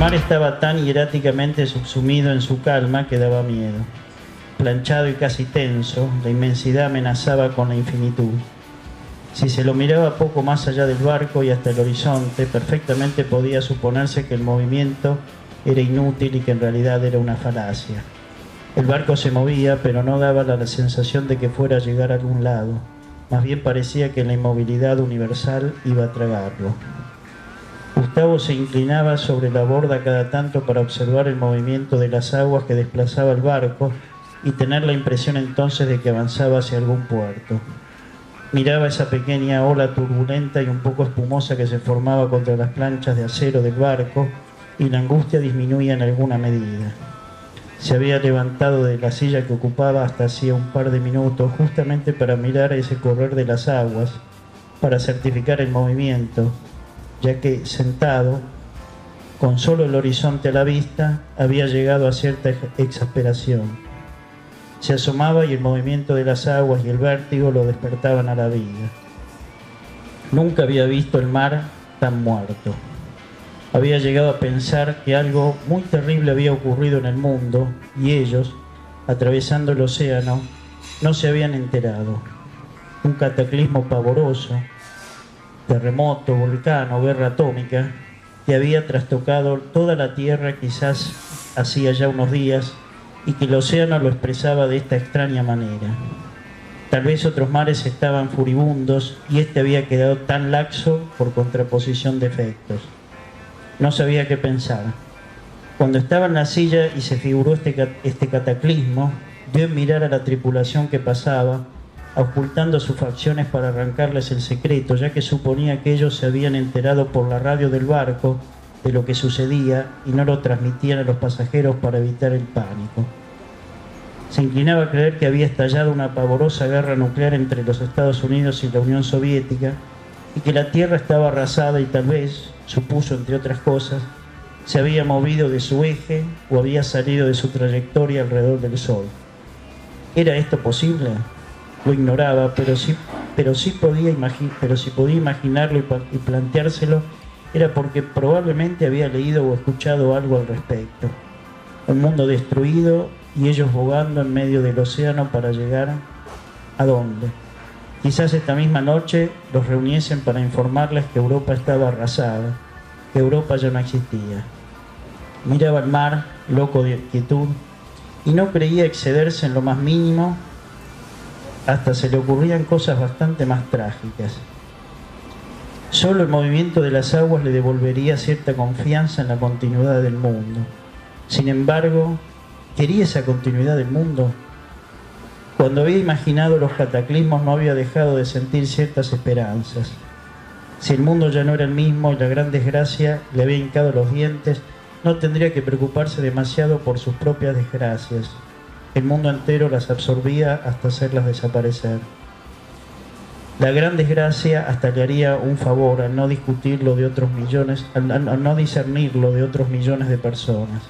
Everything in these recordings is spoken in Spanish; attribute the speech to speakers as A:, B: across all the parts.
A: mar estaba tan hieráticamente subsumido en su calma que daba miedo. Planchado y casi tenso, la inmensidad amenazaba con la infinitud. Si se lo miraba poco más allá del barco y hasta el horizonte, perfectamente podía suponerse que el movimiento era inútil y que en realidad era una falacia. El barco se movía, pero no daba la sensación de que fuera a llegar a algún lado. Más bien parecía que la inmovilidad universal iba a tragarlo. Gustavo se inclinaba sobre la borda cada tanto para observar el movimiento de las aguas que desplazaba el barco y tener la impresión entonces de que avanzaba hacia algún puerto. Miraba esa pequeña ola turbulenta y un poco espumosa que se formaba contra las planchas de acero del barco y la angustia disminuía en alguna medida. Se había levantado de la silla que ocupaba hasta hacía un par de minutos justamente para mirar ese correr de las aguas, para certificar el movimiento, ya que sentado, con solo el horizonte a la vista, había llegado a cierta exasperación. Se asomaba y el movimiento de las aguas y el vértigo lo despertaban a la vida. Nunca había visto el mar tan muerto. Había llegado a pensar que algo muy terrible había ocurrido en el mundo y ellos, atravesando el océano, no se habían enterado. Un cataclismo pavoroso, terremoto, volcán o guerra atómica, que había trastocado toda la tierra quizás hacía ya unos días y que el océano lo expresaba de esta extraña manera. Tal vez otros mares estaban furibundos y este había quedado tan laxo por contraposición de efectos. No sabía qué pensar. Cuando estaba en la silla y se figuró este cataclismo, dio en mirar a la tripulación que pasaba, ocultando sus facciones para arrancarles el secreto, ya que suponía que ellos se habían enterado por la radio del barco de lo que sucedía y no lo transmitían a los pasajeros para evitar el pánico. Se inclinaba a creer que había estallado una pavorosa guerra nuclear entre los Estados Unidos y la Unión Soviética y que la Tierra estaba arrasada y tal vez, supuso entre otras cosas, se había movido de su eje o había salido de su trayectoria alrededor del Sol. ¿Era esto posible? Lo ignoraba, pero si podía imaginarlo y planteárselo, era porque probablemente había leído o escuchado algo al respecto. Un mundo destruido y ellos bogando en medio del océano para llegar ¿a dónde? Quizás esta misma noche los reuniesen para informarles que Europa estaba arrasada, que Europa ya no existía. Miraba al mar, loco de quietud, y no creía excederse en lo más mínimo. Hasta se le ocurrían cosas bastante más trágicas. Solo el movimiento de las aguas le devolvería cierta confianza en la continuidad del mundo. Sin embargo, ¿quería esa continuidad del mundo? Cuando había imaginado los cataclismos no había dejado de sentir ciertas esperanzas. Si el mundo ya no era el mismo y la gran desgracia le había hincado los dientes, no tendría que preocuparse demasiado por sus propias desgracias. El mundo entero las absorbía hasta hacerlas desaparecer. La gran desgracia hasta le haría un favor al no discutirlo de otros millones, al no discernirlo de otros millones de personas.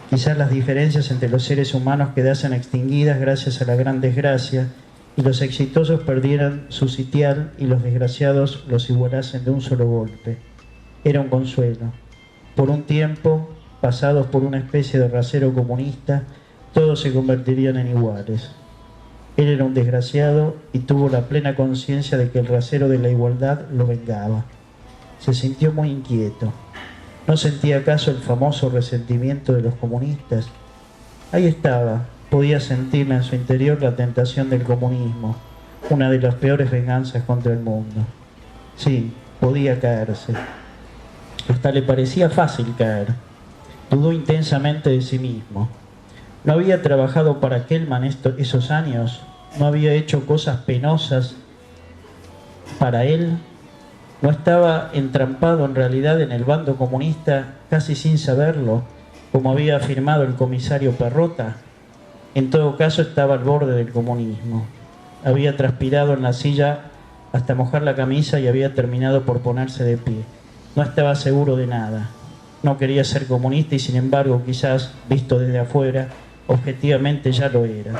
A: Quizás las diferencias entre los seres humanos quedasen extinguidas gracias a la gran desgracia y los exitosos perdieran su sitial y los desgraciados los igualasen de un solo golpe. Era un consuelo. Por un tiempo, pasados por una especie de rasero comunista, todos se convertirían en iguales. Él era un desgraciado y tuvo la plena conciencia de que el rasero de la igualdad lo vengaba. Se sintió muy inquieto. ¿No sentía acaso el famoso resentimiento de los comunistas? Ahí estaba, podía sentirla en su interior la tentación del comunismo, una de las peores venganzas contra el mundo. Sí, podía caerse. Hasta le parecía fácil caer. Dudó intensamente de sí mismo. ¿No había trabajado para aquel man esos años? ¿No había hecho cosas penosas para él? ¿No estaba entrampado en realidad en el bando comunista casi sin saberlo, como había afirmado el comisario Perrota? En todo caso estaba al borde del comunismo. Había transpirado en la silla hasta mojar la camisa y había terminado por ponerse de pie. No estaba seguro de nada. No quería ser comunista y sin embargo, quizás, visto desde afuera, objetivamente ya lo era.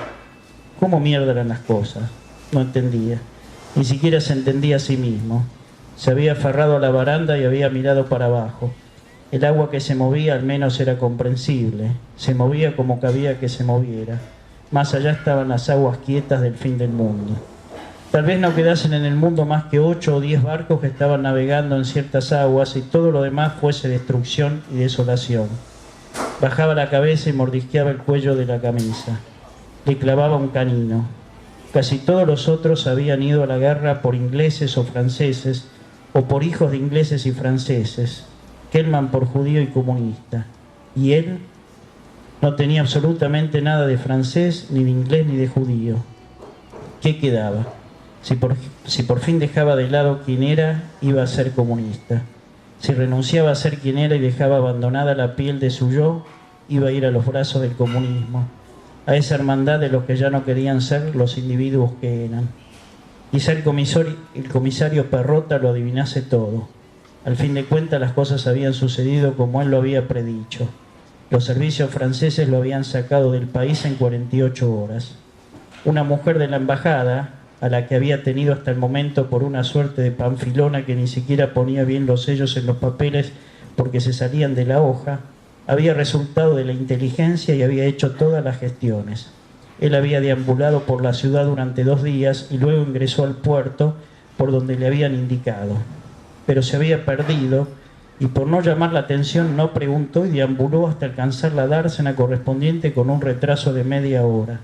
A: ¿Cómo mierda eran las cosas? No entendía. Ni siquiera se entendía a sí mismo. Se había aferrado a la baranda y había mirado para abajo. El agua que se movía al menos era comprensible, se movía como cabía que se moviera. Más allá estaban las aguas quietas del fin del mundo. Tal vez no quedasen en el mundo más que 8 o 10 barcos que estaban navegando en ciertas aguas y todo lo demás fuese destrucción y desolación. Bajaba la cabeza y mordisqueaba el cuello de la camisa. Le clavaba un canino. Casi todos los otros habían ido a la guerra por ingleses o franceses, o por hijos de ingleses y franceses. Kelman por judío y comunista. Y él no tenía absolutamente nada de francés, ni de inglés, ni de judío. ¿Qué quedaba? Si por fin dejaba de lado quién era, iba a ser comunista. Si renunciaba a ser quien era y dejaba abandonada la piel de su yo, iba a ir a los brazos del comunismo, a esa hermandad de los que ya no querían ser los individuos que eran. Quizá el comisario Perrota lo adivinase todo. Al fin de cuentas las cosas habían sucedido como él lo había predicho. Los servicios franceses lo habían sacado del país en 48 horas. Una mujer de la embajada, a la que había tenido hasta el momento por una suerte de panfilona que ni siquiera ponía bien los sellos en los papeles porque se salían de la hoja, había resultado de la inteligencia y había hecho todas las gestiones. Él había deambulado por la ciudad durante 2 días y luego ingresó al puerto por donde le habían indicado. Pero se había perdido y por no llamar la atención no preguntó y deambuló hasta alcanzar la dársena correspondiente con un retraso de media hora.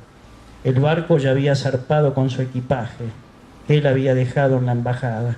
A: El barco ya había zarpado con su equipaje, que él había dejado en la embajada.